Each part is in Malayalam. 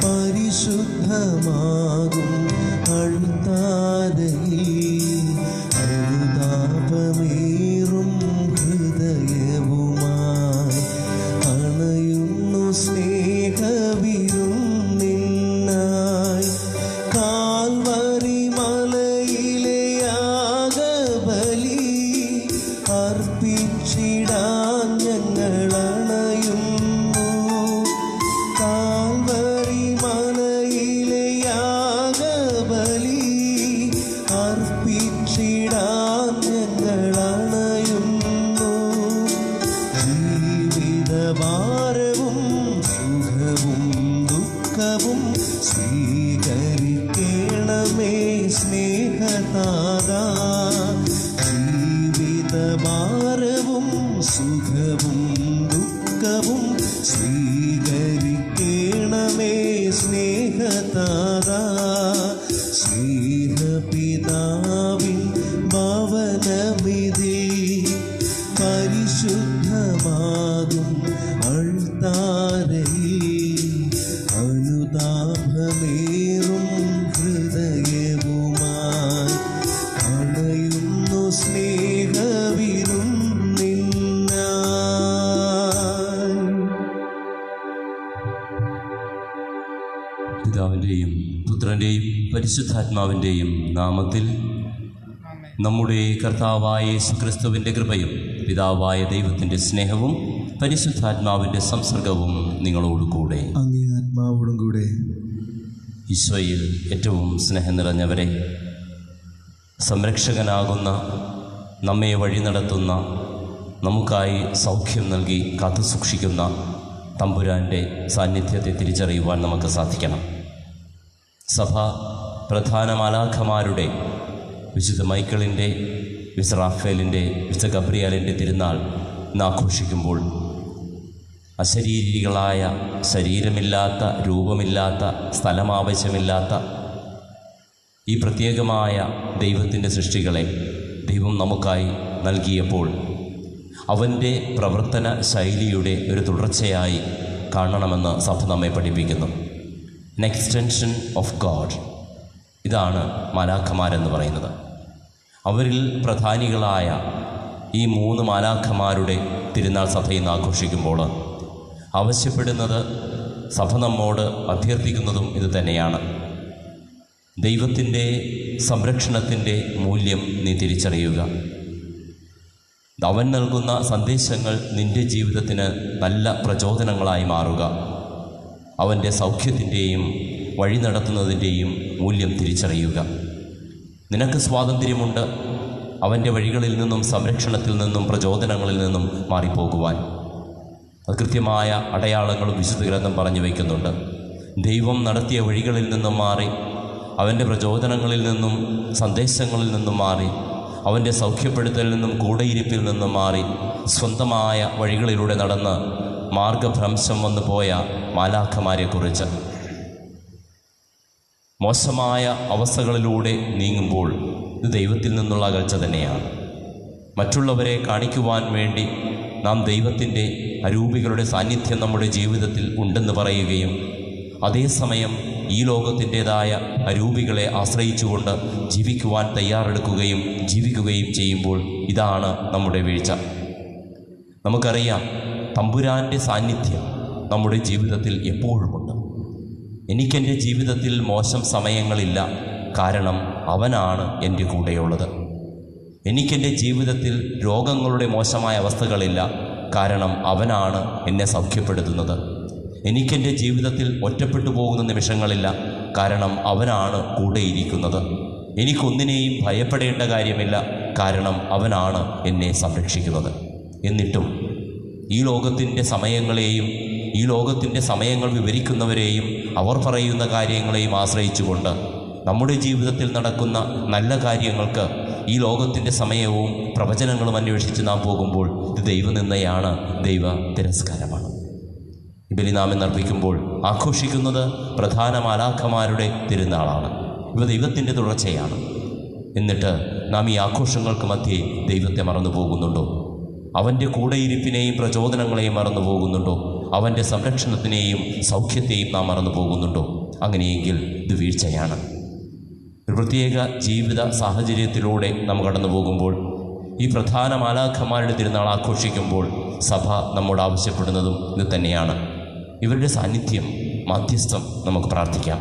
പരിശുദ്ധമാകും അൾത്താരയിൽ അനുതാപമേറും ഹൃദയവുമായി അണയുന്നു സ്നേഹവിരുന്നിനായി. കാൽവരി മലയിലെ യാഗബലി അർപ്പിച്ചിടാൻ ഞങ്ങളണയുന്നു. കാൽവരി മലയിലെ യാഗബലി അർപ്പിച്ചിടാൻ ഞങ്ങളണയുന്നു. ജീവിതഭാരവും സുഖവും ദുഃഖവും സ്വീകരിക്കണമേ സ്നേഹതാതാ. ജീവിതഭാരവും സുഖവും ദുഃഖവും സ്വീകരിക്കണമേ സ്നേഹതാതാ. സ്നേഹപിതാവിൻ ഭവനമിതി പരിശുദ്ധമാകും അൾത്താരയിൽ അനുതാപമേറും ഹൃദയവുമായി അണയുന്നു സ്നേഹവിരുന്നിനായി. പിതാവിൻ്റെയും പുത്രൻ്റെയും പരിശുദ്ധാത്മാവിൻ്റെയും നാമത്തിൽ നമ്മുടെ കർത്താവായ യേശുക്രിസ്തുവിൻ്റെ കൃപയും പിതാവായ ദൈവത്തിൻ്റെ സ്നേഹവും പരിശുദ്ധാത്മാവിൻ്റെ സംസർഗവും നിങ്ങളോടുകൂടെ. അങ്ങേ ആത്മാവോടും കൂടെ. ഈശോയിൽ ഏറ്റവും സ്നേഹം നിറഞ്ഞവരെ, സംരക്ഷകനാകുന്ന, നമ്മെ വഴി നടത്തുന്ന, നമുക്കായി സൗഖ്യം നൽകി കാത്തുസൂക്ഷിക്കുന്ന തമ്പുരാൻ്റെ സാന്നിധ്യത്തെ തിരിച്ചറിയുവാൻ നമുക്ക് സാധിക്കണം. സഭ പ്രധാന മാലാഖമാരുടെ വിശുദ്ധ മൈക്കിളിൻ്റെ, വിശുദ്ധ റാഫേലിൻ്റെ, വിശുദ്ധ ഗബ്രിയേലിൻ്റെ തിരുനാൾ ഇന്ന് ആഘോഷിക്കുമ്പോൾ അശരീരികളായ, ശരീരമില്ലാത്ത, രൂപമില്ലാത്ത, സ്ഥലമാവശ്യമില്ലാത്ത ഈ പ്രത്യേകമായ ദൈവത്തിൻ്റെ സൃഷ്ടികളെ ദൈവം നമുക്കായി നൽകിയപ്പോൾ അവൻ്റെ പ്രവർത്തന ശൈലിയുടെ ഒരു തുടർച്ചയായി കാണണമെന്ന് സഭ നമ്മെ പഠിപ്പിക്കുന്നു. an extension of God. ഇതാണ് മാലാഖമാരെന്ന് പറയുന്നത്. അവരിൽ പ്രധാനികളായ ഈ 3 മാലാഖമാരുടെ തിരുനാൾ സഭ ഇന്ന് ആഘോഷിക്കുമ്പോൾ ആവശ്യപ്പെടുന്നത്, സഭ നമ്മോട് അഭ്യർത്ഥിക്കുന്നതും ഇത് തന്നെയാണ്. ദൈവത്തിൻ്റെ സംരക്ഷണത്തിൻ്റെ മൂല്യം നീ തിരിച്ചറിയുക. അവൻ നൽകുന്ന സന്ദേശങ്ങൾ നിൻ്റെ ജീവിതത്തിന് നല്ല പ്രചോദനങ്ങളായി മാറുക. അവൻ്റെ സൗഖ്യത്തിൻ്റെയും വഴി നടത്തുന്നതിൻ്റെയും മൂല്യം തിരിച്ചറിയുക. നിനക്ക് സ്വാതന്ത്ര്യമുണ്ട് അവൻ്റെ വഴികളിൽ നിന്നും, സംരക്ഷണത്തിൽ നിന്നും, പ്രചോദനങ്ങളിൽ നിന്നും മാറിപ്പോകുവാൻ. അത് കൃത്യമായ അടയാളങ്ങളും വിശുദ്ധ ഗ്രന്ഥം പറഞ്ഞു വയ്ക്കുന്നുണ്ട്. ദൈവം നടത്തിയ വഴികളിൽ നിന്നും മാറി, അവൻ്റെ പ്രചോദനങ്ങളിൽ നിന്നും, സന്ദേശങ്ങളിൽ നിന്നും മാറി, അവൻ്റെ സൗഖ്യപ്പെടുത്തലിൽ നിന്നും, കൂടെയിരിപ്പിൽ നിന്നും മാറി, സ്വന്തമായ വഴികളിലൂടെ നടന്ന് മാർഗഭ്രംശം വന്നു പോയ മാലാഖമാരെക്കുറിച്ച്. മോശമായ അവസ്ഥകളിലൂടെ നീങ്ങുമ്പോൾ ഇത് ദൈവത്തിൽ നിന്നുള്ള അകൽച്ച തന്നെയാണ്. മറ്റുള്ളവരെ കാണിക്കുവാൻ വേണ്ടി നാം ദൈവത്തിൻ്റെ അരൂപികളുടെ സാന്നിധ്യം നമ്മുടെ ജീവിതത്തിൽ ഉണ്ടെന്ന് പറയുകയും അതേസമയം ഈ ലോകത്തിൻ്റേതായ അരൂപികളെ ആശ്രയിച്ചുകൊണ്ട് ജീവിക്കുവാൻ തയ്യാറെടുക്കുകയും ജീവിക്കുകയും ചെയ്യുമ്പോൾ ഇതാണ് നമ്മുടെ വീഴ്ച. നമുക്കറിയാം, തമ്പുരാൻ്റെ സാന്നിധ്യം നമ്മുടെ ജീവിതത്തിൽ എപ്പോഴുമുണ്ട്. എനിക്കെൻ്റെ ജീവിതത്തിൽ മോശം സമയങ്ങളില്ല, കാരണം അവനാണ് എൻ്റെ കൂടെയുള്ളത്. എനിക്കെൻ്റെ ജീവിതത്തിൽ രോഗങ്ങളുടെ മോശമായ അവസ്ഥകളില്ല, കാരണം അവനാണ് എന്നെ സൗഖ്യപ്പെടുത്തുന്നത്. എനിക്കെൻ്റെ ജീവിതത്തിൽ ഒറ്റപ്പെട്ടു പോകുന്ന നിമിഷങ്ങളില്ല, കാരണം അവനാണ് കൂടെയിരിക്കുന്നത്. എനിക്കൊന്നിനെയും ഭയപ്പെടേണ്ട കാര്യമില്ല, കാരണം അവനാണ് എന്നെ സംരക്ഷിക്കുന്നത്. എന്നിട്ടും ഈ ലോകത്തിൻ്റെ സമയങ്ങളെയും, ഈ ലോകത്തിൻ്റെ സമയങ്ങൾ വിവരിക്കുന്നവരെയും, അവർ പറയുന്ന കാര്യങ്ങളെയും ആശ്രയിച്ചുകൊണ്ട് നമ്മുടെ ജീവിതത്തിൽ നടക്കുന്ന നല്ല കാര്യങ്ങൾക്ക് ഈ ലോകത്തിൻ്റെ സമയവും പ്രവചനങ്ങളും അന്വേഷിച്ച് നാം പോകുമ്പോൾ ഇത് ദൈവനിന്ദയാണ്, ദൈവ തിരസ്കാരമാണ്. ഈ ബലിനാമം അർപ്പിക്കുമ്പോൾ ആഘോഷിക്കുന്നത് പ്രധാന മാലാഖമാരുടെ തിരുനാളാണ്. ഇവ ദൈവത്തിൻ്റെ തുടർച്ചയാണ്. എന്നിട്ട് നാം ഈ ആഘോഷങ്ങൾക്ക് മധ്യേ ദൈവത്തെ മറന്നു പോകുന്നുണ്ടോ? അവൻ്റെ കൂടെയിരിപ്പിനെയും പ്രചോദനങ്ങളെയും മറന്നു പോകുന്നുണ്ടോ? അവൻ്റെ സംരക്ഷണത്തിനെയും സൗഖ്യത്തെയും നാം മറന്നു പോകുന്നുണ്ടോ? അങ്ങനെയെങ്കിൽ ഇത് വീഴ്ചയാണ്. ഒരു പ്രത്യേക ജീവിത സാഹചര്യത്തിലൂടെ നാം കടന്നു പോകുമ്പോൾ, ഈ പ്രധാന മാലാഖമാരുടെ തിരുനാൾ ആഘോഷിക്കുമ്പോൾ സഭ നമ്മോട് ആവശ്യപ്പെടുന്നതും ഇത് തന്നെയാണ്. ഇവരുടെ സാന്നിധ്യം, മാധ്യസ്ഥം നമുക്ക് പ്രാർത്ഥിക്കാം.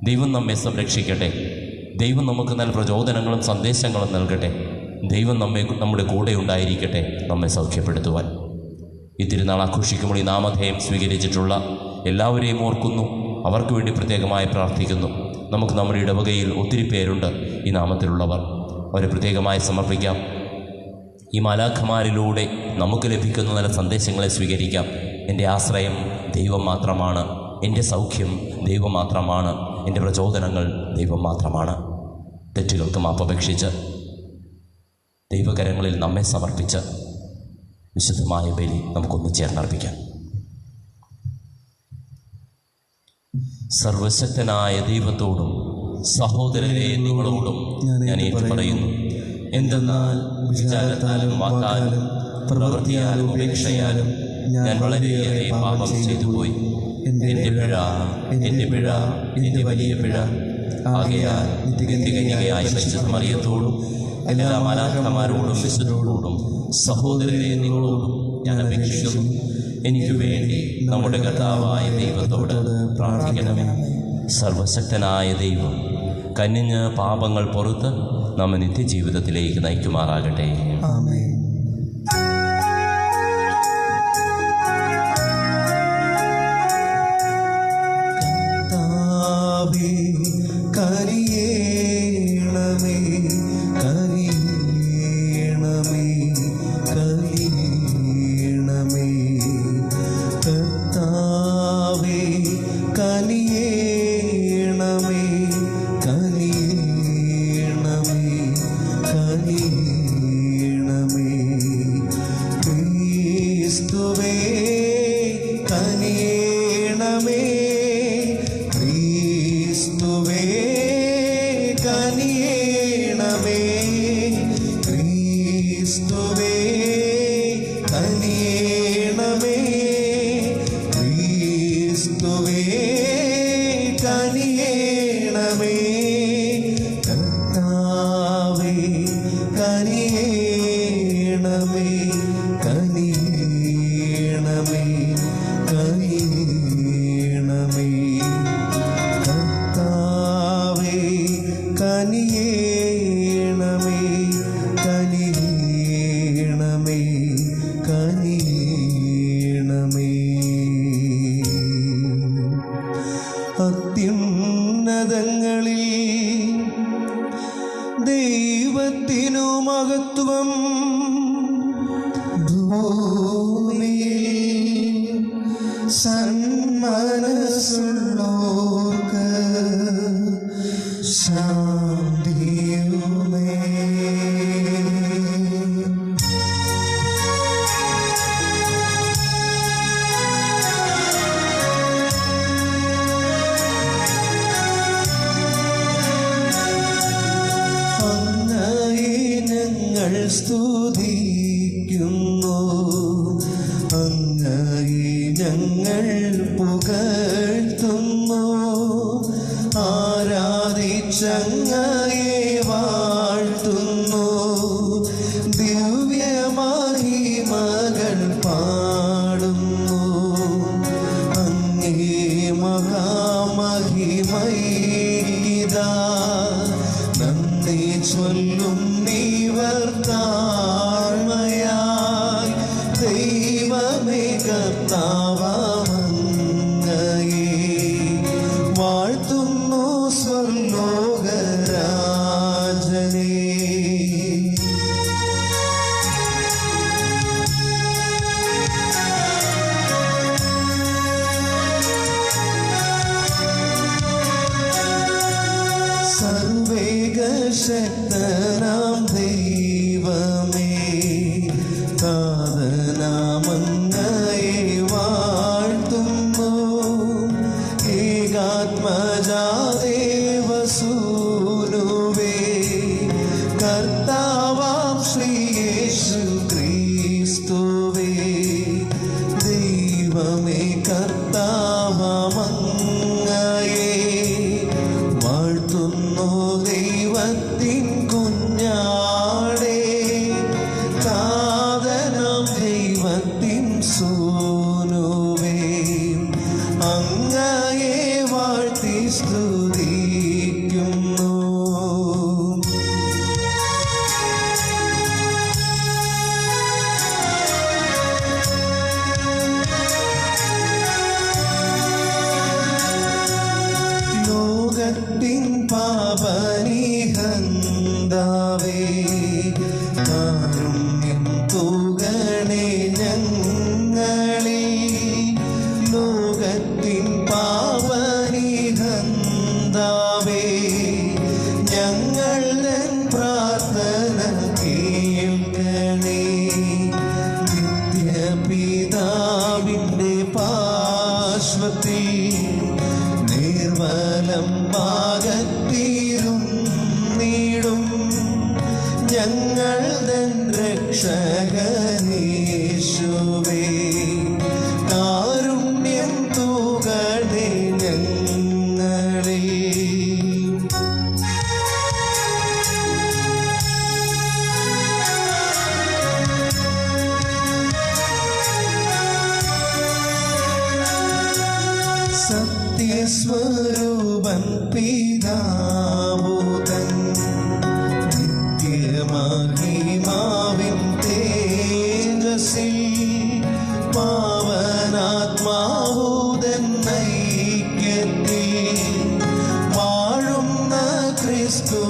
ദൈവം നമ്മെ സംരക്ഷിക്കട്ടെ. ദൈവം നമുക്ക് നല്ല പ്രചോദനങ്ങളും സന്ദേശങ്ങളും നൽകട്ടെ. ദൈവം നമ്മുടെ കൂടെ ഉണ്ടായിരിക്കട്ടെ, നമ്മെ സൗഖ്യപ്പെടുത്തുവാൻ. ഈ തിരുനാൾ ആഘോഷിക്കുമ്പോൾ ഈ നാമധേയം സ്വീകരിച്ചിട്ടുള്ള എല്ലാവരെയും ഓർക്കുന്നു, അവർക്ക് വേണ്ടി പ്രത്യേകമായി പ്രാർത്ഥിക്കുന്നു. നമുക്ക് നമ്മുടെ ഇടവകയിൽ ഒത്തിരി പേരുണ്ട് ഈ നാമത്തിലുള്ളവർ, അവരെ പ്രത്യേകമായി സമർപ്പിക്കാം. ഈ മാലാഖമാരിലൂടെ നമുക്ക് ലഭിക്കുന്ന നല്ല സന്ദേശങ്ങളെ സ്വീകരിക്കാം. എൻ്റെ ആശ്രയം ദൈവം മാത്രമാണ്, എൻ്റെ സൗഖ്യം ദൈവം മാത്രമാണ്, എൻ്റെ പ്രചോദനങ്ങൾ ദൈവം മാത്രമാണ്. തെറ്റുകൾക്ക് മാപ്പപേക്ഷിച്ച് ദൈവകരങ്ങളിൽ നമ്മെ സമർപ്പിച്ച് വിശുദ്ധമായ ബലി നമുക്കൊന്ന് ചേർന്നർപ്പിക്കാം. സർവശക്തനായ ദൈവത്തോടും സഹോദരരെ നിങ്ങളോടും ഞാൻ ഏറ്റുപറയുന്നു. എന്തെന്നാൽ വിചാരത്താലും വാക്കാലും പ്രവൃത്തിയാലും ഉപേക്ഷയാലും ഞാൻ വളരെയേറെ പാപം ചെയ്തു പോയി. എൻ്റെ പിഴ, എൻ്റെ വലിയ പിഴ. ആകയാൽ നിത്യകന്യകയായ പരിശുദ്ധ മറിയത്തോടും എല്ലാ മാലാഖമാരോടും വിശുദ്ധരോടും സഹോദരരെ നിങ്ങളോടും ഞാൻ അപേക്ഷിക്കുന്നു, എനിക്ക് വേണ്ടി നമ്മുടെ കർത്താവായ ദൈവത്തോട് പ്രാർത്ഥിക്കണമേ. സർവശക്തനായ ദൈവം കനിഞ്ഞ് പാപങ്ങൾ പൊറുത്ത് നമ്മെ നിത്യജീവിതത്തിലേക്ക് നയിക്കുമാറാകട്ടെ. ആമേൻ. കനിയേണമേ, കനിയേണമേ, കനിയേണമേ. കർത്താവേ കനിയേണമേ, കനിയേണമേ, കനിയേണമേ. ക്രിസ്തുവേ കനിയേണമേ, ക്രിസ്തുവേ കനിയേണമേ, ക്രിസ്തുവേ കനിയേണമേ, ക്രിസ്തുവേ കനിയേണമേ. കർത്താവേ കനിയേണമേ, കനിയേണമേ, കനിയേണമേ. കർത്താവേ കനിയേണമേ, കനിയേണമേ, കനിയേണമേ. അത്യുന്നതങ്ങളിൽ ദൈവത്തിനു മഹത്വം, ഭൂമിയിൽ സന്മനസ്സുള്ളോർക്ക് ശാന്തിയുമേ. അങ്ങയെ ഞങ്ങൾ സ്തുതിക്കുന്നു, അങ്ങയെ ഞങ്ങൾ പുകഴ്ത്തുന്നു, ആരാധിച്ചങ്ങയെ വാഴ്ത്തുന്നു. ദിവ്യമഹിമകൾ പാടുന്നു, അങ്ങേ മഹാമഹിമൈതാ. നന്ദി ചൊല്ലും നീവർ താഴ്മയായി, ദൈവമേ കർത്താവങ്ങയെ വാഴ്ത്തുന്നു സ്വർലോകരാജനേ. സർവേകശക്തനാം ദൈവമേ, താതനാമങ്ങയെ വാഴ്ത്തുന്നു. ഏകാത്മജാദേവസൂനുവേ, കർത്താവാം ശ്രീയേശു ക്രിസ്തുവേ, ദൈവമേ അങ്ങയെ വാഴ്ത്തുന്നു ദൈവത്തിൻ കുഞ്ഞാടേ താതനാം ദൈവത്തിൻ സൂനുവേ അങ്ങയെ വാഴ്ത്തി സ്തുതിക്കുന്നു. ലോകത്തിൻ പാപനിഹന്താവേ കാരുണ്യം തൂകണേ ഞങ്ങളിൽ. ലോകത്തിൻ പാപനിഹന്താവേ ഞങ്ങളുടെ പ്രാർത്ഥന കേൾക്കണേ. നിത്യപിതാവിൻ്റെ പാർശ്വത്തിൽ നിർമ്മലം പാകത്തിരുന്നിടും ഞങ്ങളുടെ രക്ഷകനേശുവേ കാരുണ്യം തൂകണേ ഞങ്ങളിൽ. സത്യസ്വരൂപൻ പിതാവുതൻ നിത്യമഹിമാവിൻ തേജസ്സിൽ പാവനാത്മാവുതൻ ഐക്യത്തിൽ വാഴുന്ന ക്രിസ്തുവാമേശുവേ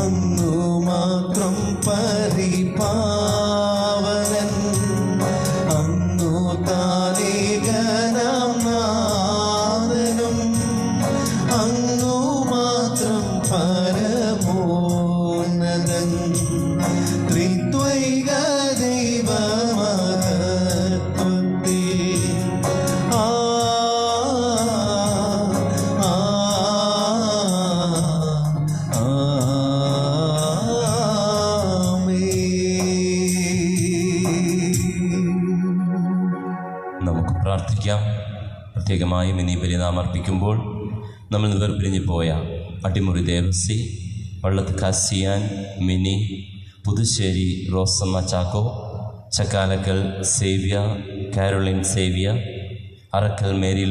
അങ്ങു മാത്രം പരിപാവനൻ. അങ്ങു താനേകനാം നാഥനും അങ്ങു മാത്രം പരമോന്നതൻ. ത്രിത്വൈക ദൈവമഹത്വത്തിൽ നമുക്ക് പ്രാർത്ഥിക്കാം. പ്രത്യേകമായും ഇനി ബലിനാം അർപ്പിക്കുമ്പോൾ നമ്മൾ വേർപിരിഞ്ഞു പോയ അടിമുറി Devasi, വള്ളത്ത് കാസിയാൻ, mini, Puthussery Rosamma Chacko, Chakkalakkal സേവ്യ, Caroline സേവ്യ, Arakkal Mary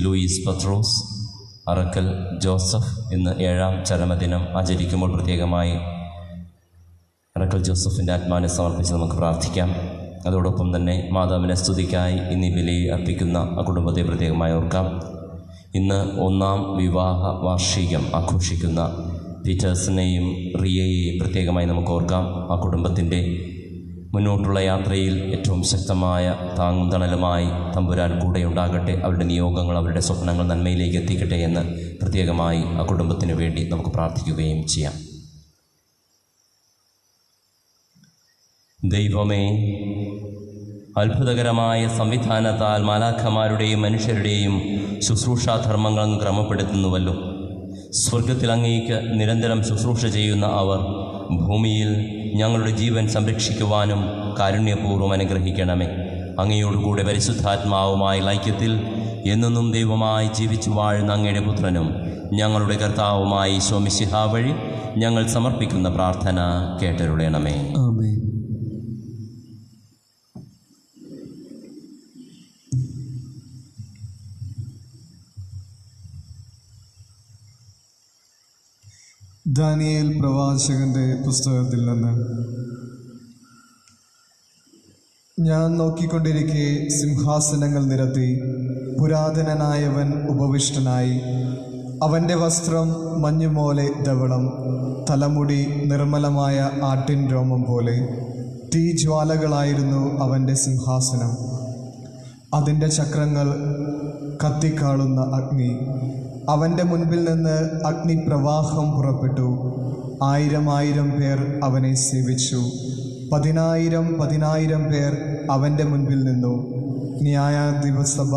Luis പത്രോസ്, അറക്കൽ ജോസഫ് ഇന്ന് 7ാം ചരമദിനം ആചരിക്കുമ്പോൾ പ്രത്യേകമായി അറക്കൽ ജോസഫിൻ്റെ ആത്മാവിനെ സമർപ്പിച്ച് നമുക്ക് പ്രാർത്ഥിക്കാം. അതോടൊപ്പം തന്നെ മാതാവിനെ സ്തുതിക്കായി ഇന്ന് ബലി അർപ്പിക്കുന്ന ആ കുടുംബത്തെ പ്രത്യേകമായി ഓർക്കാം. ഇന്ന് 1ാം വിവാഹ വാർഷികം ആഘോഷിക്കുന്ന പീറ്റേഴ്സിനെയും റിയയെയും പ്രത്യേകമായി നമുക്ക് ഓർക്കാം. ആ കുടുംബത്തിൻ്റെ മുന്നോട്ടുള്ള യാത്രയിൽ ഏറ്റവും ശക്തമായ താങ്ങും തണലുമായി തമ്പുരാൻ കൂടെ ഉണ്ടാകട്ടെ. അവരുടെ നിയോഗങ്ങൾ, അവരുടെ സ്വപ്നങ്ങൾ നന്മയിലേക്ക് എത്തിക്കട്ടെ എന്ന് പ്രത്യേകമായി ആ കുടുംബത്തിന് വേണ്ടി നമുക്ക് പ്രാർത്ഥിക്കുകയും ചെയ്യാം. ദൈവമേ, അത്ഭുതകരമായ സംവിധാനത്താൽ മാലാഖമാരുടെയും മനുഷ്യരുടെയും ശുശ്രൂഷാധർമ്മങ്ങൾ ക്രമപ്പെടുത്തുന്നുവല്ലോ. സ്വർഗത്തിൽ അങ്ങേക്ക് നിരന്തരം ശുശ്രൂഷ ചെയ്യുന്ന അവർ ഭൂമിയിൽ ഞങ്ങളുടെ ജീവൻ സംരക്ഷിക്കുവാനും കാരുണ്യപൂർവ്വം അനുഗ്രഹിക്കണമേ. അങ്ങയോടുകൂടെ പരിശുദ്ധാത്മാവുമായി ഐക്യത്തിൽ എന്നെന്നും ദൈവമായി ജീവിച്ചു വാഴുന്ന അങ്ങയുടെ പുത്രനും ഞങ്ങളുടെ കർത്താവുമായി ഈശോ മിശിഹാ വഴി ഞങ്ങൾ സമർപ്പിക്കുന്ന പ്രാർത്ഥന കേട്ടരുളണമേ. ആമേൻ. ദാനിയേൽ പ്രവാചകന്റെ പുസ്തകത്തിൽ നിന്ന്. ഞാൻ നോക്കിക്കൊണ്ടിരിക്കെ സിംഹാസനങ്ങൾ നിരത്തി പുരാതനനായവൻ ഉപവിഷ്ടനായി. അവൻ്റെ വസ്ത്രം മഞ്ഞുപോലെ ധവളം, തലമുടി നിർമ്മലമായ ആട്ടിൻ രോമം പോലെ. തീജ്വാലകളായിരുന്നു അവൻ്റെ സിംഹാസനം. അതിൻ്റെ ചക്രങ്ങൾ കത്തിക്കാളുന്ന അഗ്നി. അവൻ്റെ മുൻപിൽ നിന്ന് അഗ്നിപ്രവാഹം പുറപ്പെട്ടു. 1000 പേർ അവനെ സേവിച്ചു. 10,000 പേർ അവൻ്റെ മുൻപിൽ നിന്നു. ന്യായാധിപസഭ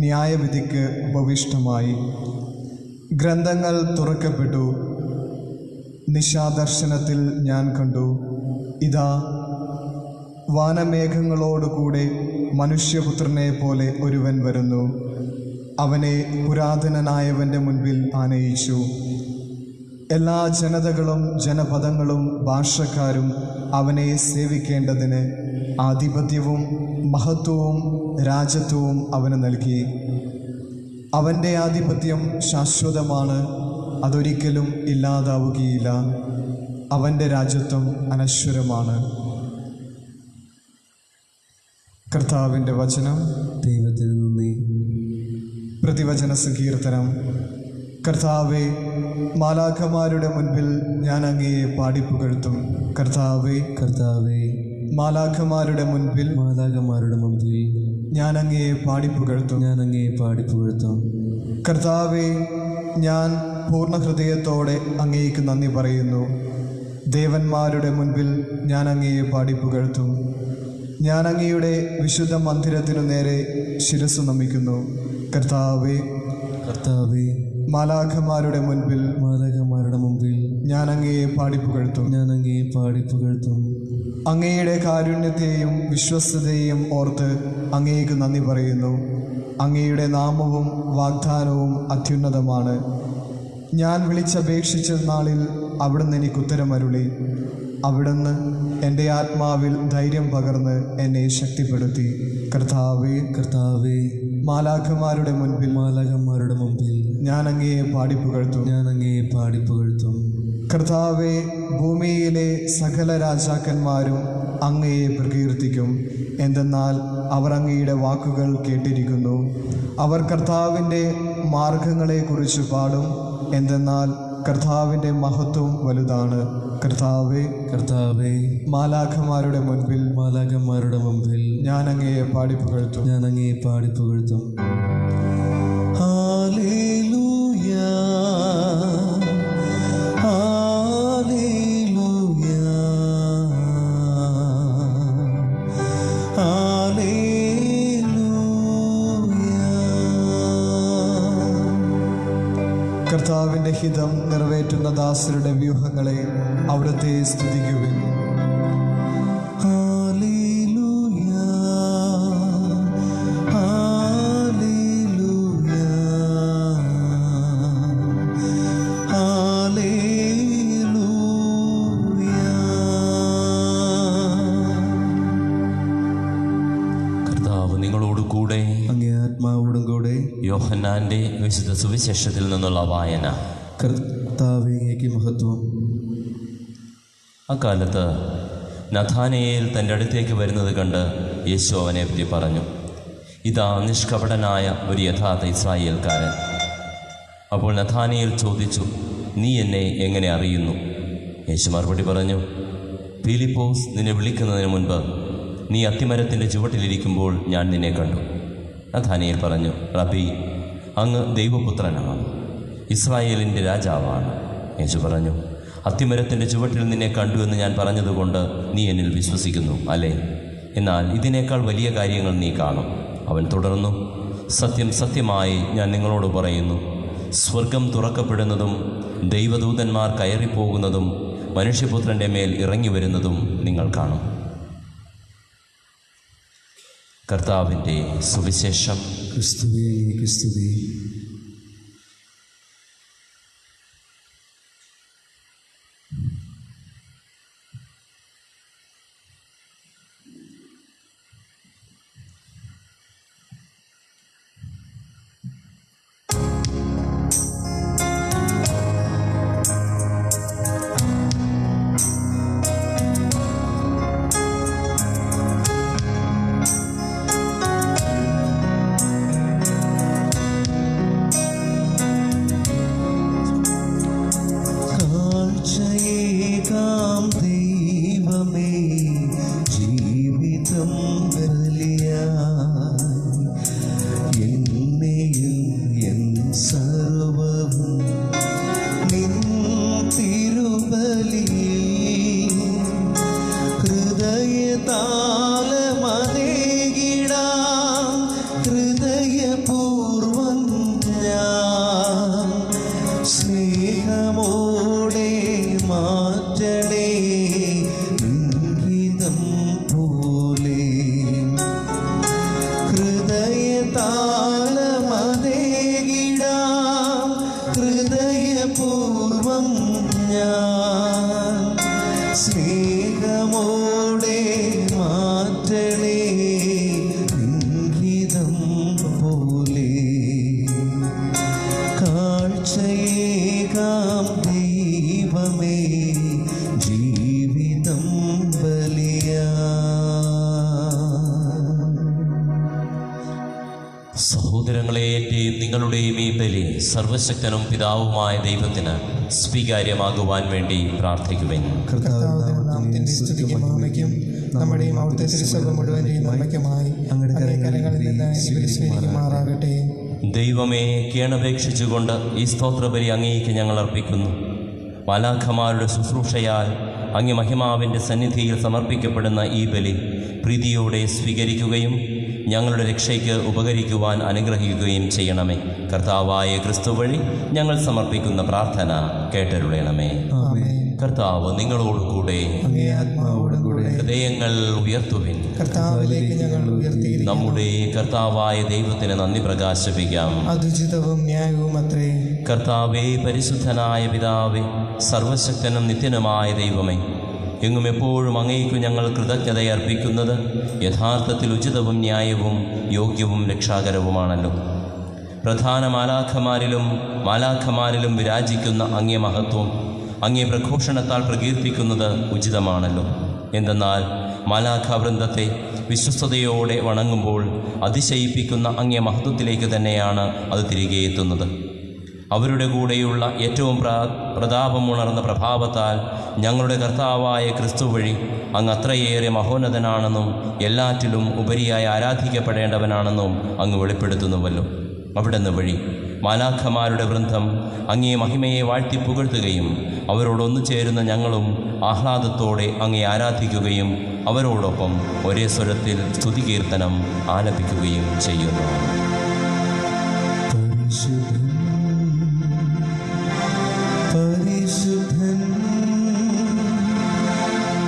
ന്യായവിധിക്ക് ഉപവിഷ്ടമായി. ഗ്രന്ഥങ്ങൾ തുറക്കപ്പെട്ടു. നിശാദർശനത്തിൽ ഞാൻ കണ്ടു, ഇതാ വാനമേഘങ്ങളോടുകൂടെ മനുഷ്യപുത്രനെ പോലെ ഒരുവൻ വരുന്നു. അവനെ പുരാതനനായവൻ്റെ മുൻപിൽ ആനയിച്ചു. എല്ലാ ജനതകളും ജനപദങ്ങളും ഭാഷക്കാരും അവനെ സേവിക്കേണ്ടതിന് ആധിപത്യവും മഹത്വവും രാജത്വവും അവന് നൽകി. അവൻ്റെ ആധിപത്യം ശാശ്വതമാണ്, അതൊരിക്കലും ഇല്ലാതാവുകയില്ല. അവൻ്റെ രാജത്വം അനശ്വരമാണ്. കർത്താവിൻ്റെ വചനം. ദൈവത്തിന് നന്ദി. പ്രതിവചന സങ്കീർത്തനം. കർത്താവേ, മാലാഖമാരുടെ മുൻപിൽ ഞാൻ അങ്ങയെ പാടിപ്പുകഴ്ത്തും. കർത്താവേ, കർത്താവേ, മാലാഖമാരുടെ മുൻപിൽ ഞാൻ അങ്ങയെ പാടിപ്പുകഴ്ത്തും. കർത്താവേ, ഞാൻ പൂർണ്ണ ഹൃദയത്തോടെ അങ്ങേക്ക് നന്ദി പറയുന്നു. ദേവന്മാരുടെ മുൻപിൽ ഞാൻ അങ്ങയെ പാടിപ്പുകഴ്ത്തും. ഞാൻ അങ്ങയുടെ വിശുദ്ധ മന്ദിരത്തിനു നേരെ ശിരസ്സു നമിക്കുന്നു. കർത്താവേ, മാലാഖമാരുടെ മുൻപിൽ ഞാൻ അങ്ങയെ പാടിപ്പുകഴ്ത്തും. അങ്ങയുടെ കാരുണ്യത്തെയും വിശ്വസ്തതയെയും ഓർത്ത് അങ്ങേക്ക് നന്ദി പറയുന്നു. അങ്ങയുടെ നാമവും വാഗ്ദാനവും അത്യുന്നതമാണ്. ഞാൻ വിളിച്ചപേക്ഷിച്ച നാളിൽ അവിടുന്ന് എനിക്ക് ഉത്തരമരുളി. അവിടുന്ന് എൻ്റെ ആത്മാവിൽ ധൈര്യം പകർന്ന് എന്നെ ശക്തിപ്പെടുത്തി. കർത്താവേ, മാലാഖമാരുടെ മുൻപിൽ ഞാൻ അങ്ങയെ പാടിപ്പുകഴ്ത്തും. കർത്താവേ, ഭൂമിയിലെ സകല രാജാക്കന്മാരും അങ്ങയെ പ്രകീർത്തിക്കും. എന്തെന്നാൽ അവർ അങ്ങയുടെ വാക്കുകൾ കേട്ടിരിക്കുന്നു. അവർ കർത്താവിൻ്റെ മാർഗങ്ങളെക്കുറിച്ച് പാടും. എന്തെന്നാൽ കർത്താവിൻ്റെ മഹത്വം വലുതാണ്. കർത്താവേ, മാലാഖമാരുടെ മുൻപിൽ ഞാൻ അങ്ങയെ പാടിപ്പുകഴ്ത്തും. Hallelujah, hallelujah, hallelujah. കർത്താവിൻ്റെ ഹിതം നിറവേറ്റുന്ന ദാസരുടെ വ്യൂഹങ്ങളെ അവിടുത്തെ സ്തുതിക്കുവിൻ. Hallelujah, hallelujah, hallelujah. കർത്താവ് നിങ്ങളോട് കൂടെ, അങ്ങേ ആത്മാവോടും കൂടെ. യോഹന്നാൻ്റെ വിശുദ്ധ സുവിശേഷത്തിൽ നിന്നുള്ള വായന. കർത്താവേ, അങ്ങേക്ക് മഹത്വം. അക്കാലത്ത് നഥാനയേൽ തൻ്റെ അടുത്തേക്ക് വരുന്നത് കണ്ട് യേശു അവനെ പറ്റി പറഞ്ഞു, ഇതാ നിഷ്കപടനായ ഒരു യഥാർത്ഥ ഇസ്രായേൽക്കാരൻ. അപ്പോൾ നഥാനയേൽ ചോദിച്ചു, നീ എന്നെ എങ്ങനെ അറിയുന്നു? യേശു മറുപടി പറഞ്ഞു, ഫിലിപ്പോസ് നിന്നെ വിളിക്കുന്നതിന് മുൻപ് നീ അത്തിമരത്തിൻ്റെ ചുവട്ടിലിരിക്കുമ്പോൾ ഞാൻ നിന്നെ കണ്ടു. നഥാനയേൽ പറഞ്ഞു, റബി, അങ്ങ് ദൈവപുത്രനാണ്, ഇസ്രായേലിൻ്റെ രാജാവാണ്. യേശു പറഞ്ഞു, അത്തിമരത്തിൻ്റെ ചുവട്ടിൽ നിന്നെ കണ്ടു എന്ന് ഞാൻ പറഞ്ഞതുകൊണ്ട് നീ എന്നിൽ വിശ്വസിക്കുന്നു അല്ലേ? എന്നാൽ ഇതിനേക്കാൾ വലിയ കാര്യങ്ങൾ നീ കാണും. അവൻ തുടർന്നു, സത്യം സത്യമായി ഞാൻ നിങ്ങളോട് പറയുന്നു, സ്വർഗം തുറക്കപ്പെടുന്നതും ദൈവദൂതന്മാർ കയറിപ്പോകുന്നതും മനുഷ്യപുത്രൻ്റെ മേൽ ഇറങ്ങി വരുന്നതും നിങ്ങൾ കാണും. കർത്താവിൻ്റെ സുവിശേഷം. ക്രിസ്തുവേ, അങ്ങേക്ക് സ്തുതി. സഹോദരങ്ങളെ, എൻ്റെയും നിങ്ങളുടെയും ഈ ബലി സർവശക്തനും പിതാവുമായ ദൈവത്തിന് സ്വീകാര്യമാകുവാൻ വേണ്ടി പ്രാർത്ഥിക്കുവിൻ. നാമത്തിന്റെ സ്തുതിക്കും മഹിമയ്ക്കും നമ്മുടെയും അവിടുത്തെ തിരുസഭ മുഴുവൻ്റെയും നന്മയ്ക്കുമായി അങ്ങയുടെ കരങ്ങളിൽ നിന്ന് ഇവരെ സ്വീകരിക്കുമാറാകട്ടെ. ദൈവമേ, കേണപേക്ഷിച്ചുകൊണ്ട് ഈ സ്തോത്രബലി അങ്ങേക്ക് ഞങ്ങൾ അർപ്പിക്കുന്നു. മാലാഖമാരുടെ ശുശ്രൂഷയാൽ അങ്ങ് മഹിമാവിൻ്റെ സന്നിധിയിൽ സമർപ്പിക്കപ്പെടുന്ന ഈ ബലി പ്രീതിയോടെ സ്വീകരിക്കുകയും ഞങ്ങളുടെ രക്ഷയ്ക്ക് ഉപകരിക്കുവാൻ അനുഗ്രഹിക്കുകയും ചെയ്യണമേ. കർത്താവായ ക്രിസ്തു വഴി ഞങ്ങൾ സമർപ്പിക്കുന്ന പ്രാർത്ഥന കേട്ടരുളണമേ. കർത്താവ് നിങ്ങളോടുകൂടെ, ഹൃദയങ്ങൾ ഉയർത്തുവിൻ. കർത്താവിലേക്ക് ഞങ്ങൾ ഉയർത്തിയിരിക്കുന്നു. നമ്മുടെ കർത്താവായ ദൈവത്തിന് നന്ദി പ്രകാശിപ്പിക്കാം. അതുചിതവും ന്യായവും അത്രേ. കർത്താവേ, പരിശുദ്ധനായ പിതാവേ, സർവശക്തനും നിത്യനുമായ ദൈവമേ, എങ്ങും എപ്പോഴും അങ്ങേക്കു ഞങ്ങൾ കൃതജ്ഞതയർപ്പിക്കുന്നത് യഥാർത്ഥത്തിൽ ഉചിതവും ന്യായവും യോഗ്യവും രക്ഷാകരവുമാണല്ലോ. പ്രധാന മാലാഖമാരിലും വിരാജിക്കുന്ന അങ്ങേ മഹത്വം അങ്ങേ പ്രഘോഷണത്താൽ പ്രകീർത്തിക്കുന്നത് ഉചിതമാണല്ലോ. എന്തെന്നാൽ മാലാഖവൃന്ദത്തെ വിശ്വസ്തയോടെ വണങ്ങുമ്പോൾ അതിശയിപ്പിക്കുന്ന അങ്ങേ മഹത്വത്തിലേക്ക് തന്നെയാണ് അത് തിരികെ എത്തുന്നത്. അവരുടെ കൂടെയുള്ള ഏറ്റവും പ്രതാപമുണർന്ന പ്രഭാവത്താൽ ഞങ്ങളുടെ കർത്താവായ ക്രിസ്തു വഴി അങ്ങ് അത്രയേറെ മഹോന്നതനാണെന്നും എല്ലാറ്റിലും ഉപരിയായി ആരാധിക്കപ്പെടേണ്ടവനാണെന്നും അങ്ങ് വെളിപ്പെടുത്തുന്നുവല്ലോ. അവിടുന്ന് വഴി മാലാഖമാരുടെ വൃന്ദം അങ്ങേ മഹിമയെ വാഴ്ത്തി പുകഴ്ത്തുകയും അവരോടൊന്നു ചേരുന്ന ഞങ്ങളും ആഹ്ലാദത്തോടെ അങ്ങേ ആരാധിക്കുകയും അവരോടൊപ്പം ഒരേ സ്വരത്തിൽ സ്തുതികീർത്തനം ആലപിക്കുകയും ചെയ്യുന്നു. പരിശുദ്ധൻ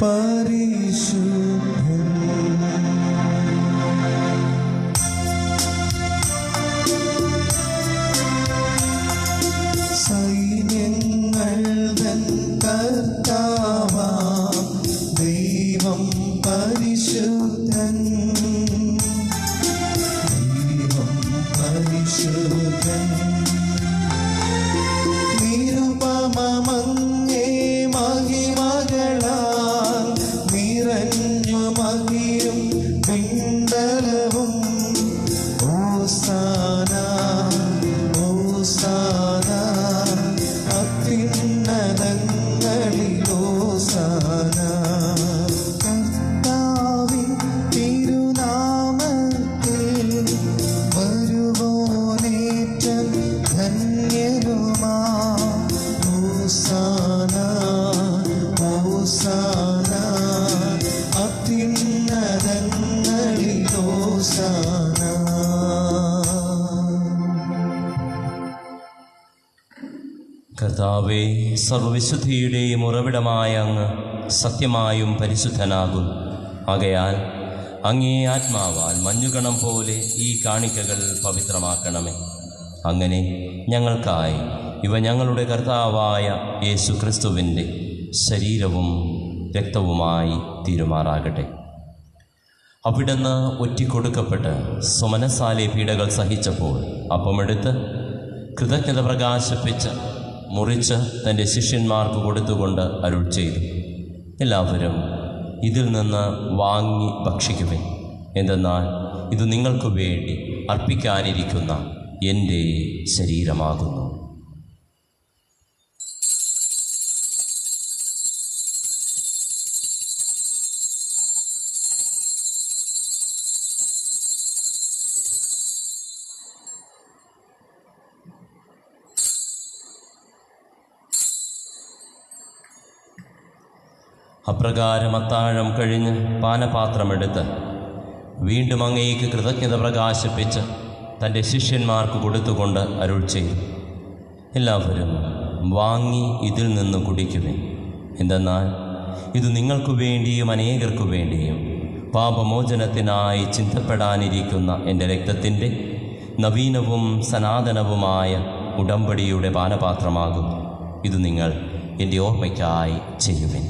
പരിശുദ്ധൻ സൈന്യങ്ങൾ തൻ കർത്താവാം ദൈവം പരിശുദ്ധൻ, ദൈവം പരിശുദ്ധൻ. നിരുപമമങ്ങേ മഹിമകളാൽ നിറഞ്ഞു മഹിയും പിണ്ടലവും. ഓസാന ഓസാന അത്യുന്നതങ്ങളിൽ ഓസാന. കർത്താവിൻ തിരുനാമത്തിൽ വരുവോനേറ്റം ധന്യരുമാ. ഓസാന ഓസാന അത്യുന്നതങ്ങളിൽ ഓസാന. കർത്താവേ, സർവവിശുദ്ധിയുടെയും ഉറവിടമായ അങ്ങ് സത്യമായും പരിശുദ്ധനാകും. ആകയാൽ അങ്ങേ ആത്മാവാൽ മഞ്ഞുകണം പോലെ ഈ കാണിക്കകൾ പവിത്രമാക്കണമേ. അങ്ങനെ ഞങ്ങൾക്കായി ഇവ ഞങ്ങളുടെ കർത്താവായ യേശു ക്രിസ്തുവിൻ്റെ ശരീരവും രക്തവുമായി തീരുമാറാകട്ടെ. അവിടുന്ന് ഒറ്റിക്കൊടുക്കപ്പെട്ട് സുമനസാലെ പീഡകൾ സഹിച്ചപ്പോൾ അപ്പമെടുത്ത് കൃതജ്ഞത പ്രകാശിപ്പിച്ച് മുറിച്ച് തൻ്റെ ശിഷ്യന്മാർക്ക് കൊടുത്തുകൊണ്ട് അരുൾ ചെയ്തു, എല്ലാവരും ഇതിൽ നിന്ന് വാങ്ങി ഭക്ഷിക്കുവിൻ. എന്തെന്നാൽ ഇത് നിങ്ങൾക്ക് വേണ്ടി അർപ്പിക്കാനിരിക്കുന്ന എൻ്റെ ശരീരമാകുന്നു. അപ്രകാരം അത്താഴം കഴിഞ്ഞ് പാനപാത്രമെടുത്ത് വീണ്ടും അങ്ങേക്ക് കൃതജ്ഞത പ്രകാശിപ്പിച്ച് തൻ്റെ ശിഷ്യന്മാർക്ക് കൊടുത്തുകൊണ്ട് അരുൾ ചെയ്തു, എല്ലാവരും വാങ്ങി ഇതിൽ നിന്ന് കുടിക്കുവിൻ. എന്തെന്നാൽ ഇത് നിങ്ങൾക്കു വേണ്ടിയും അനേകർക്കു വേണ്ടിയും പാപമോചനത്തിനായി ചിന്തപ്പെടാനിരിക്കുന്ന എൻ്റെ രക്തത്തിൻ്റെ നവീനവും സനാതനവുമായ ഉടമ്പടിയുടെ പാനപാത്രമാകും. ഇത് നിങ്ങൾ എൻ്റെ ഓർമ്മയ്ക്കായി ചെയ്യുവിൻ.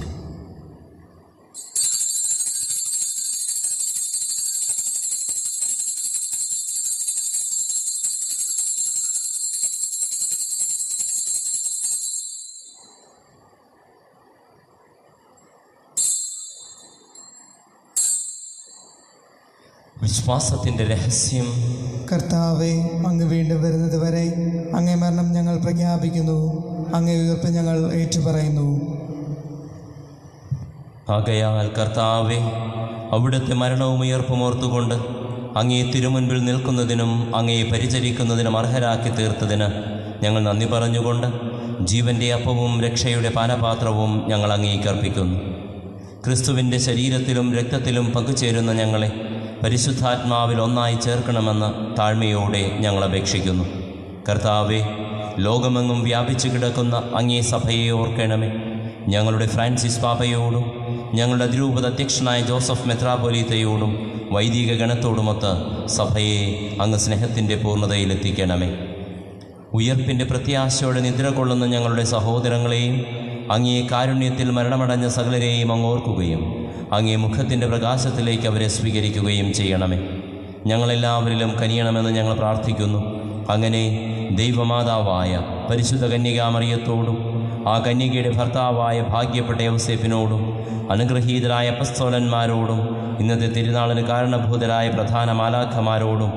വിശ്വാസത്തിൻ്റെ രഹസ്യം. കർത്താവെ, അങ്ങ് വീണ്ടും വരുന്നത് വരെ അങ്ങേ മരണം ഞങ്ങൾ പ്രഖ്യാപിക്കുന്നു, അങ്ങേ ഉയർപ്പ് ഞങ്ങൾ ഏറ്റുപറയുന്നു. ആകയാൽ കർത്താവെ, അവിടുത്തെ മരണവും ഉയർപ്പും ഓർത്തുകൊണ്ട് അങ്ങേ തിരുമുൻപിൽ നിൽക്കുന്നതിനും അങ്ങയെ പരിചരിക്കുന്നതിനും അർഹരാക്കി തീർത്തതിന് ഞങ്ങൾ നന്ദി പറഞ്ഞുകൊണ്ട് ജീവൻ്റെ അപ്പവും രക്ഷയുടെ പാനപാത്രവും ഞങ്ങൾ അങ്ങേക്ക് അർപ്പിക്കുന്നു. ക്രിസ്തുവിൻ്റെ ശരീരത്തിലും രക്തത്തിലും പങ്കുചേരുന്ന ഞങ്ങളെ പരിശുദ്ധാത്മാവിൽ ഒന്നായി ചേർക്കണമെന്ന് താഴ്മയോടെ ഞങ്ങൾ അപേക്ഷിക്കുന്നു. കർത്താവെ, ലോകമെങ്ങും വ്യാപിച്ചു കിടക്കുന്ന അങ്ങേ സഭയെ ഓർക്കണമേ. ഞങ്ങളുടെ ഫ്രാൻസിസ് പാപ്പയോടും ഞങ്ങളുടെ അതിരൂപത അധ്യക്ഷനായ ജോസഫ് മെത്രാപൊലീത്തയോടും വൈദിക ഗണത്തോടുമൊത്ത് സഭയെ അങ്ങ് സ്നേഹത്തിൻ്റെ പൂർണ്ണതയിലെത്തിക്കണമേ. ഉയർപ്പിൻ്റെ പ്രത്യാശയോടെ നിദ്ര കൊള്ളുന്ന ഞങ്ങളുടെ സഹോദരങ്ങളെയും അങ്ങേ കാരുണ്യത്തിൽ മരണമടഞ്ഞ സകലരെയും അങ്ങ് ഓർക്കുകയും അങ്ങേ മുഖത്തിൻ്റെ പ്രകാശത്തിലേക്ക് അവരെ സ്വീകരിക്കുകയും ചെയ്യണമേ. ഞങ്ങളെല്ലാവരിലും കനിയണമെന്ന് ഞങ്ങൾ പ്രാർത്ഥിക്കുന്നു. അങ്ങനെ ദൈവമാതാവായ പരിശുദ്ധ കന്യകാമറിയത്തോടും ആ കന്യകയുടെ ഭർത്താവായ ഭാഗ്യപ്പെട്ട യൗസേപ്പിനോടും അനുഗ്രഹീതരായ അപ്പസ്തോലന്മാരോടും ഇന്നത്തെ തിരുനാളിന് കാരണഭൂതരായ പ്രധാന മാലാഖമാരോടും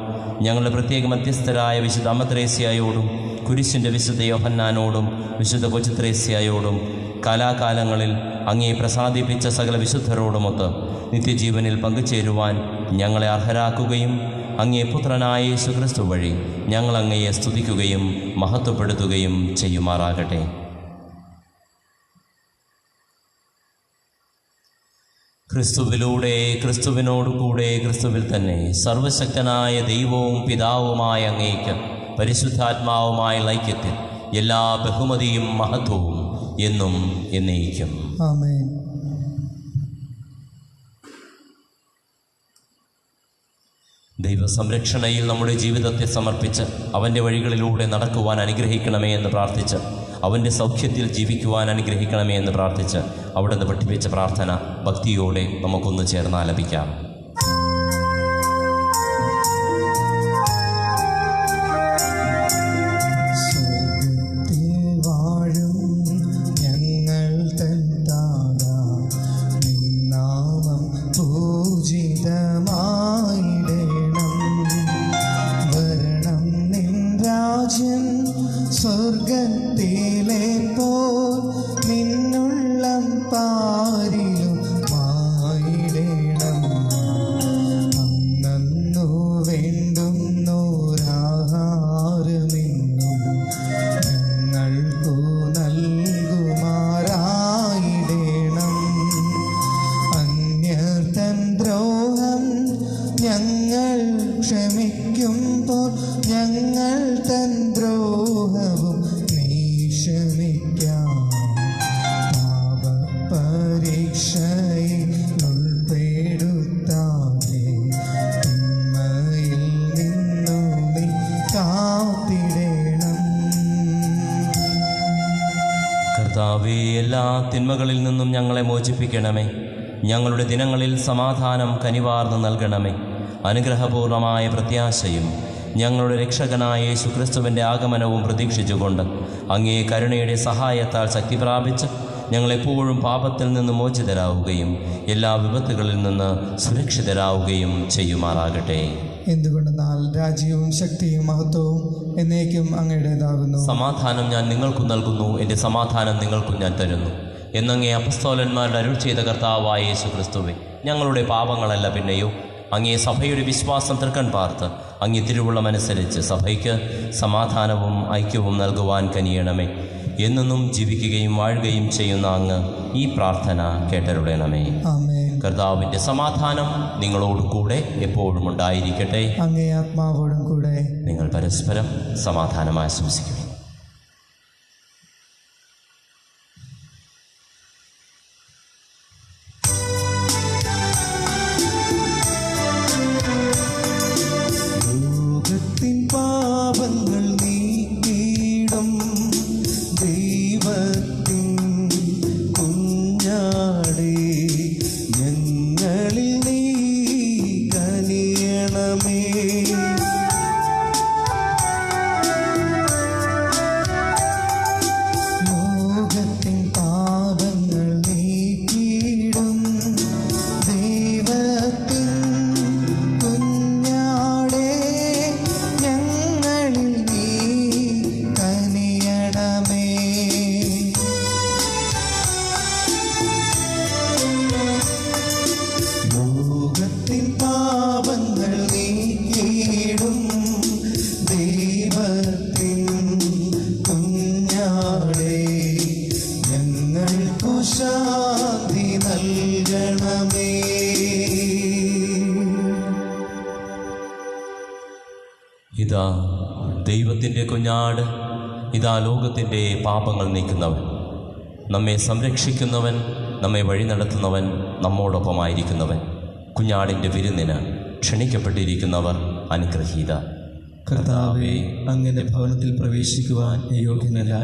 ഞങ്ങളുടെ പ്രത്യേക മധ്യസ്ഥരായ വിശുദ്ധ അമ്മത്രേസ്യയോടും കുരിശിൻ്റെ വിശുദ്ധ യോഹന്നാനോടും വിശുദ്ധ കൊച്ചുത്രേസ്യയോടും കാലാകാലങ്ങളിൽ അങ്ങേ പ്രസാദിപ്പിച്ച സകല വിശുദ്ധരോടുമൊത്ത് നിത്യജീവനിൽ പങ്കുചേരുവാൻ ഞങ്ങളെ അർഹരാക്കുകയും അങ്ങേ പുത്രനായ യേശുക്രിസ്തു വഴി ഞങ്ങൾ അങ്ങയെ സ്തുതിക്കുകയും മഹത്വപ്പെടുത്തുകയും ചെയ്യുമാറാകട്ടെ. ക്രിസ്തുവിലൂടെ, ക്രിസ്തുവിനോടുകൂടെ, ക്രിസ്തുവിൽ തന്നെ സർവശക്തനായ ദൈവവും പിതാവുമായ അങ്ങേക്ക് പരിശുദ്ധാത്മാവുമായ ഐക്യത്തിൽ എല്ലാ ബഹുമതിയും മഹത്വവും എന്നും എന്നേക്കും. ആമേൻ. ദൈവസംരക്ഷണയിൽ നമ്മുടെ ജീവിതത്തെ സമർപ്പിച്ച് അവൻ്റെ വഴികളിലൂടെ നടക്കുവാൻ അനുഗ്രഹിക്കണമേ എന്ന് പ്രാർത്ഥിച്ച് അവൻ്റെ സൗഖ്യത്തിൽ ജീവിക്കുവാൻ അനുഗ്രഹിക്കണമേ എന്ന് പ്രാർത്ഥിച്ച് അവിടുന്ന് പഠിപ്പിച്ച പ്രാർത്ഥന ഭക്തിയോടെ നമുക്കൊന്ന് ചേർന്ന് ആലപിക്കാം. സ്വർഗത്തിലെ പോൽ നിന്നുള്ളം പാരിലും മായിടണം. അന്നു വേണ്ടുന്നോരാഹാരമെന്നും ഞങ്ങൾക്കു നൽകുമാറായിടണം. അന്യർതൻ ദ്രോഹം ഞങ്ങൾ ക്ഷമിക്കുമ്പോൾ ഞങ്ങൾ തൻ ദ്രോഹവും നീ ക്ഷമിക്കാം. പാപപരീക്ഷയിൽ ഉൾപ്പെടുത്താതെ തിന്മയിൽ നിന്നു നീ കാത്തിടണം. കർത്താവേ, എല്ലാ തിന്മകളിൽ നിന്നും ഞങ്ങളെ മോചിപ്പിക്കണമേ. ഞങ്ങളുടെ ദിനങ്ങളിൽ സമാധാനം കനിവാർന്ന് നൽകണമേ. അനുഗ്രഹപൂർണമായ പ്രത്യാശയും ഞങ്ങളുടെ രക്ഷകനായ യേശുക്രിസ്തുവിൻ്റെ ആഗമനവും പ്രതീക്ഷിച്ചുകൊണ്ട് അങ്ങേ കരുണയുടെ സഹായത്താൽ ശക്തി പ്രാപിച്ച് ഞങ്ങളെപ്പോഴും പാപത്തിൽ നിന്ന് മോചിതരാവുകയും എല്ലാ വിപത്തുകളിൽ നിന്ന് സുരക്ഷിതരാവുകയും ചെയ്യുമാറാകട്ടെ. എന്തുകൊണ്ടെന്നാൽ രാജ്യവും ശക്തിയും മഹത്വവും എന്നേക്കും അങ്ങയുടേതാകുന്നു. സമാധാനം ഞാൻ നിങ്ങൾക്കു നൽകുന്നു, എൻ്റെ സമാധാനം നിങ്ങൾക്കും ഞാൻ തരുന്നു എന്നങ്ങേ അപ്പസ്തോലന്മാരുടെ അരുൾ ചെയ്ത കർത്താവായ യേശുക്രിസ്തുവേ, ഞങ്ങളുടെ പാപങ്ങളല്ല പിന്നെയോ അങ്ങേ സഭയുടെ വിശ്വാസം തൃക്കൺ പാർത്ത് അങ്ങേ തിരുവുള്ളമനുസരിച്ച് സഭയ്ക്ക് സമാധാനവും ഐക്യവും നൽകുവാൻ കനിയണമേ. എന്നെന്നും ജീവിക്കുകയും വാഴുകയും ചെയ്യുന്ന അങ്ങ് ഈ പ്രാർത്ഥന കേട്ടരുളണമേ. ആമേൻ. കർത്താവിൻ്റെ സമാധാനം നിങ്ങളോട് കൂടെ എപ്പോഴും ഉണ്ടായിരിക്കട്ടെ. അങ്ങേ ആത്മാവോടും കൂടെ. നിങ്ങൾ പരസ്പരം സമാധാനം ആശംസിക്കുക. പാപങ്ങൾ നീക്കിയിടും ദൈവത്തിൻ കുഞ്ഞാടേ, ഞങ്ങളിൽ നീ കനിയണമേ. ലോകത്തിൻ പാപങ്ങൾ നീക്കിയിടും ദൈവത്തിൻ കുഞ്ഞാടേ, ഇതാ ദൈവത്തിൻ്റെ കുഞ്ഞാട്, ഇതാ ലോകത്തിൻ്റെ പാപങ്ങൾ നീക്കുന്നവൻ, നമ്മെ സംരക്ഷിക്കുന്നവൻ, നമ്മെ വഴി നടത്തുന്നവൻ, നമ്മോടൊപ്പമായിരിക്കുന്നവൻ. കുഞ്ഞാടിൻ്റെ വിരുന്നിന് ക്ഷണിക്കപ്പെട്ടിരിക്കുന്നവർ അനുഗ്രഹീത. കർത്താവേ, അങ്ങയുടെ ഭവനത്തിൽ പ്രവേശിക്കുവാൻ യോഗ്യനല്ല.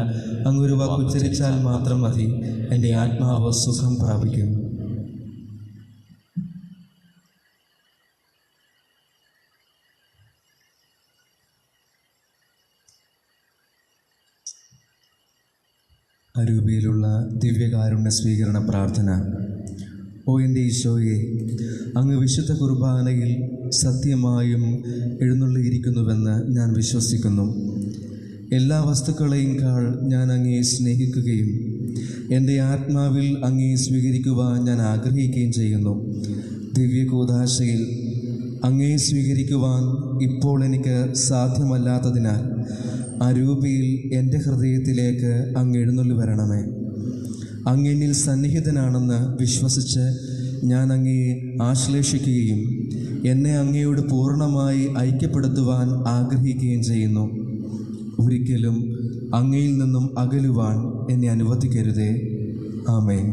അങ്ങൊരു വാക്കുച്ചരിച്ചാൽ മാത്രം മതി, എൻ്റെ ആത്മാവ് സുഖം പ്രാപിക്കും. അരൂപിയിലുള്ള ദിവ്യകാരുണ്യ സ്വീകരണ പ്രാർത്ഥന. ഓ എൻ്റെ ഈശോയെ, അങ്ങ് വിശുദ്ധ കുർബാനയിൽ സത്യമായും എഴുന്നള്ളിയിരിക്കുന്നുവെന്ന് ഞാൻ വിശ്വസിക്കുന്നു. എല്ലാ വസ്തുക്കളെയും കാൾ ഞാൻ അങ്ങയെ സ്നേഹിക്കുകയും എൻ്റെ ആത്മാവിൽ അങ്ങയെ സ്വീകരിക്കുവാൻ ഞാൻ ആഗ്രഹിക്കുകയും ചെയ്യുന്നു. ദിവ്യകൂദാശയിൽ അങ്ങയെ സ്വീകരിക്കുവാൻ ഇപ്പോൾ എനിക്ക് സാധ്യമല്ലാത്തതിനാൽ അരൂപിയിൽ എൻ്റെ ഹൃദയത്തിലേക്ക് അങ്ങ് എഴുന്നള്ളി വരണമേ. അങ്ങെന്നിൽ സന്നിഹിതനാണെന്ന് വിശ്വസിച്ച് ഞാൻ അങ്ങയെ ആശ്ലേഷിക്കുകയും എന്നെ അങ്ങയോട് പൂർണ്ണമായി ഐക്യപ്പെടുത്തുവാൻ ആഗ്രഹിക്കുകയും ചെയ്യുന്നു. ഒരിക്കലും അങ്ങയിൽ നിന്നും അകലുവാൻ എന്നെ അനുവദിക്കരുതേ. ആമേൻ.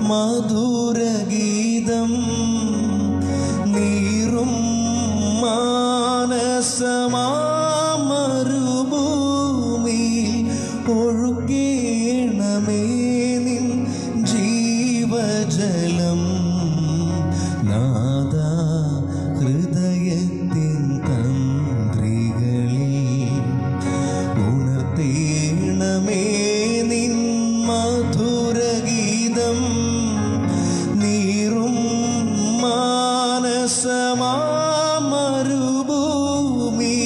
മധുരഗീതം നീറും മാനസമാമരുഭൂമി ഒഴുകേണമേ നിൻ ജീവജലം. നാദ ഹൃദയത്തിൻ തന്ത്രികളിൽ ഉണർത്തേണമേ നിൻ മധുരഗീതം നീറും മാനസമാമരുഭൂമി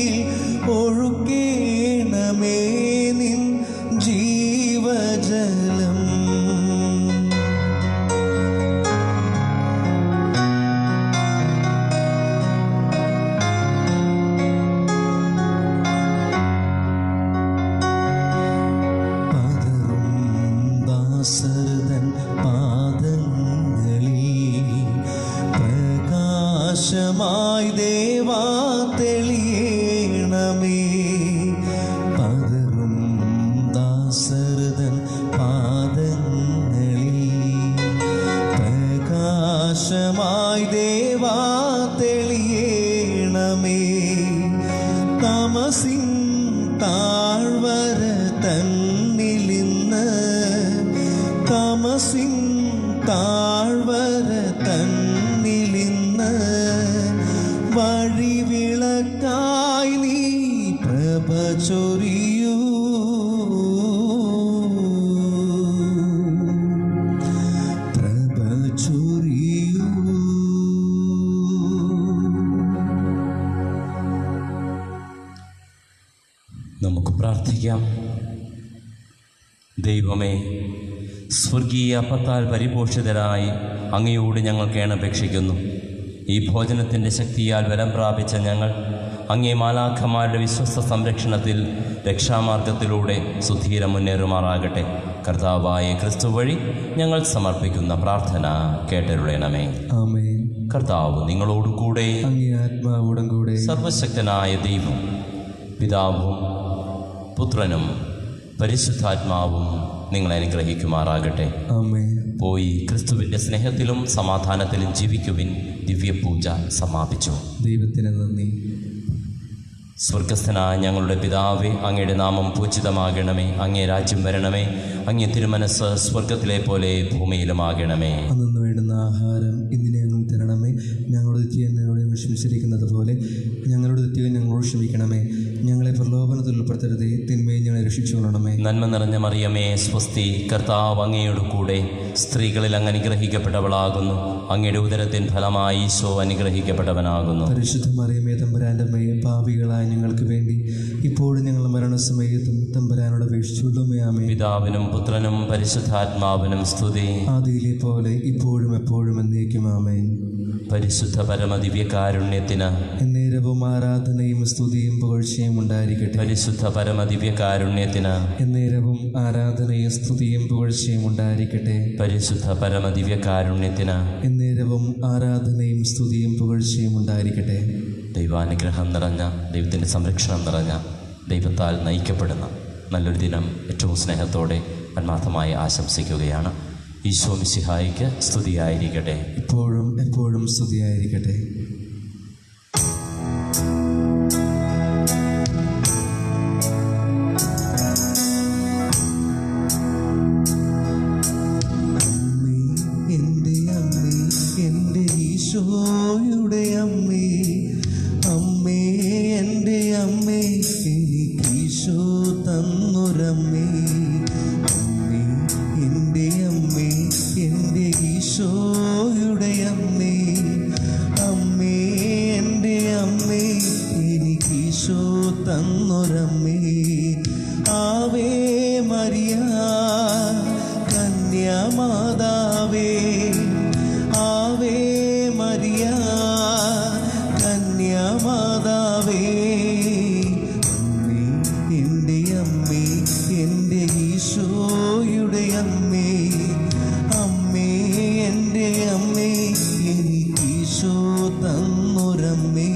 ഒഴുകേണമേ നിൻ ജീവജലം. പതറും ദാസർതൻ പാദങ്ങളിൽ പ്രകാശമായി ദേവാ തെളിയണമേ. പതറും ദാസർതൻ പാദങ്ങളിൽ പ്രകാശമായി ദേവാ തെളിയണമേ. തമസിൻ താഴ്വര തന്നിലിന്ന് തമസിൻ താഴ്വര തന്നിലിന്ന് വഴിവിളക്കായി നീ പ്രഭ ചൊരിയൂ. പ്രഭ ചൊരിയൂ. നമുക്ക് പ്രാർത്ഥിക്കാം. ദൈവമേ, സ്വർഗീയ അപ്പത്താൽ പരിപോഷിതരായി അങ്ങയോട് ഞങ്ങൾ കേണപേക്ഷിക്കുന്നു. ഈ ഭോജനത്തിൻ്റെ ശക്തിയാൽ ബലം പ്രാപിച്ച ഞങ്ങൾ അങ്ങേ മാലാഖമാരുടെ വിശ്വസ്ത സംരക്ഷണത്തിൽ രക്ഷാമാർഗത്തിലൂടെ സുധീരം മുന്നേറുമാറാകട്ടെ. കർത്താവായ ക്രിസ്തു വഴി ഞങ്ങൾ സമർപ്പിക്കുന്ന പ്രാർത്ഥന കേട്ടരുളണമേ. ആമേൻ. കർത്താവ് നിങ്ങളോടുകൂടെ, അങ്ങേ ആത്മാവുടൻ കൂടെ. സർവശക്തനായ ദൈവം പിതാവും പുത്രനും പരിശുദ്ധാത്മാവും നിങ്ങളെ അനുഗ്രഹിക്കുമാറാകട്ടെ. ആമേൻ. പോയി ക്രിസ്തുവിൻ്റെ സ്നേഹത്തിലും സമാധാനത്തിലും ജീവിക്കുവിൻ. ദിവ്യപൂജ സമാപിച്ചു. ദൈവത്തിന് നന്ദി. സ്വർഗസ്ഥനായ ഞങ്ങളുടെ പിതാവേ, അങ്ങയുടെ നാമം പൂജിതമാകണമേ. അങ്ങേ രാജ്യം വരണമേ. അങ്ങേ തിരുമനസ് സ്വർഗത്തിലെ പോലെ ഭൂമിയിലുമാകണമേ. അന്നു വേണ്ടുന്ന ആഹാരം ഇന്നിനെ ഞങ്ങൾ തരണമേ. ഞങ്ങളുടെ തെറ്റിയെ ഞങ്ങളോട് ക്ഷമിച്ചിരിക്കുന്നത് പോലെ ഞങ്ങളുടെ തെറ്റുകൾ ഞങ്ങളോട് ക്ഷമിക്കണമേ. ഞങ്ങളെ പ്രലോഭനത്തിൽ ഉൾപ്പെടുത്തരുതേ, തിന്മയെ ഞങ്ങളെ രക്ഷിച്ചുകൊള്ളണമേ. നന്മ നിറഞ്ഞ മറിയമേ, സ്വസ്തി. കർത്താവ് അങ്ങയോട് കൂടെ സ്ത്രീകളിൽ അങ്ങ് അനുഗ്രഹിക്കപ്പെട്ടവളാകുന്നു. അങ്ങയുടെ ഉദരത്തിൻ ഫലമായി ഈശോ അനുഗ്രഹിക്കപ്പെട്ടവനാകുന്നു. പരിശുദ്ധ മറിയമേ, തമ്പുരാൻ്റെ അമ്മയെ, പാപികളായ ഞങ്ങൾക്ക് വേണ്ടി ഇപ്പോഴും ഞങ്ങളുടെ മരണസമയത്തും തമ്പുരാനോട് അപേക്ഷിച്ചുകൊള്ളുമേ. ആമേൻ. പിതാവിനും പുത്രനും പരിശുദ്ധാത്മാവിനും സ്തുതി. ആദിയിലെ പോലെ ഇപ്പോഴും എപ്പോഴും എന്നേക്കും. ആമേൻ. പരിശുദ്ധ പരമദിവ്യകാരുണ്യത്തിന് എന്നേരവും ആരാധനയും സ്തുതിയും പുകഴ്ചയും ഉണ്ടായിരിക്കട്ടെ. പരിശുദ്ധ പരമദിവ്യകാരുണ്യത്തിന് എന്നേരവും ആരാധനയും സ്തുതിയും പുകഴ്ചയും ഉണ്ടായിരിക്കട്ടെ. പരിശുദ്ധ പരമദിവ്യകാരുണ്യത്തിന് എന്നേരവും ആരാധനയും സ്തുതിയും പുകഴ്ചയും ഉണ്ടായിരിക്കട്ടെ. ദൈവാനുഗ്രഹം നിറഞ്ഞ, ദൈവത്തിൻ്റെ സംരക്ഷണം നിറഞ്ഞ, ദൈവത്താൽ നയിക്കപ്പെടുന്ന നല്ലൊരു ദിനം ഏറ്റവും സ്നേഹത്തോടെ ആത്മാർത്ഥമായി ആശംസിക്കുകയാണ്. ഈശോ മിശിഹായിക്ക് സ്തുതിയായിരിക്കട്ടെ. ഇപ്പോഴും എപ്പോഴും സ്തുതിയായിരിക്കട്ടെ. അമ്മേ, എൻ്റെ അമ്മേ, എൻ്റെ ഈശോയുടെ അമ്മേ, അമ്മേ, എൻ്റെ അമ്മേ, എനിക്ക് ഈശോ തന്നൊരമ്മേ. അമ്മേ, എൻ്റെ അമ്മേ, എൻ്റെ ഈശോയുടെ അമ്മേ, അമ്മേ, എൻ്റെ അമ്മേ, എനിക്ക് ഈശോ തന്നൊരമ്മേ. ആവേ മരിയ കന്യാമാതാവേ, ആവേ മരിയ കന്യാമാതാവേ. അമ്മേ, എൻ്റെ അമ്മേ, എൻ്റെ ഈശോയുടെ അമ്മേ, അമ്മേ, എൻ്റെ അമ്മേ, എനിക്ക് ഈശോ തന്നൊരമ്മേ.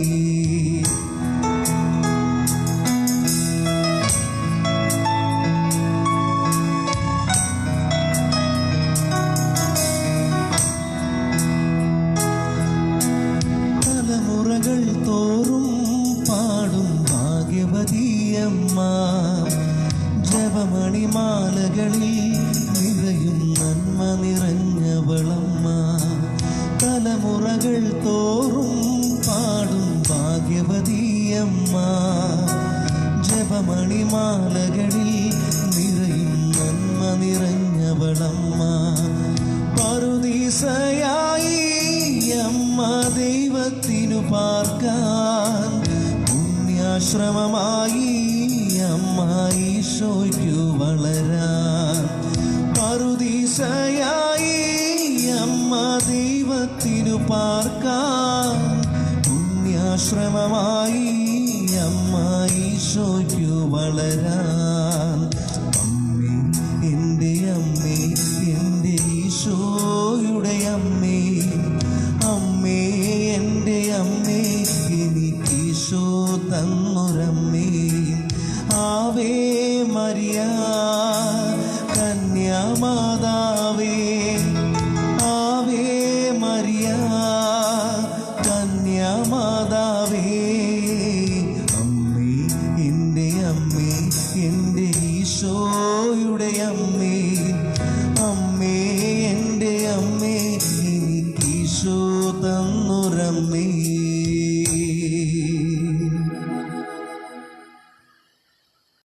തലമുറകൾ തോറും പാടും ഭാഗ്യവതിയമ്മ, ജപമണിമാലകളിൽ നിറയും നന്മ നിറഞ്ഞവളമ്മ. തലമുറകൾ തോറും പാടും ഭാഗ്യവതിയമ്മ, ജപമണിമാലകളിൽ നിറയും നന്മ നിറഞ്ഞവളമ്മ. പറുദീസയായി അമ്മ ദൈവത്തിനു പാർക്കാൻ, പുണ്യാശ്രമമായി അമ്മ ഈശോയ്ക്കു വളരാൻ. പറുദീസയായി അമ്മ ദൈവത്തിനു പാർക്കാൻ, പുണ്യാശ്രമമായി അമ്മ ഈശോയ്ക്കു വളരാൻ. അമ്മേ, എൻ്റെ അമ്മേ, എൻ്റെ ഈശോയുടെ അമ്മേ, അമ്മേ, എൻ്റെ അമ്മേ, എനിക്ക് ഈശോ തന്നൊരമ്മേ. ആവേ മരിയ കന്യാമാതാവേ, ആവേ മരിയ കന്യാമാതാവേ. അമ്മേ, എൻ്റെ അമ്മേ, എൻ്റെ ഈശോയുടെ അമ്മേ, അമ്മേ, എൻ്റെ അമ്മേ, എനിക്ക് ഈശോ തന്നൊരമ്മേ.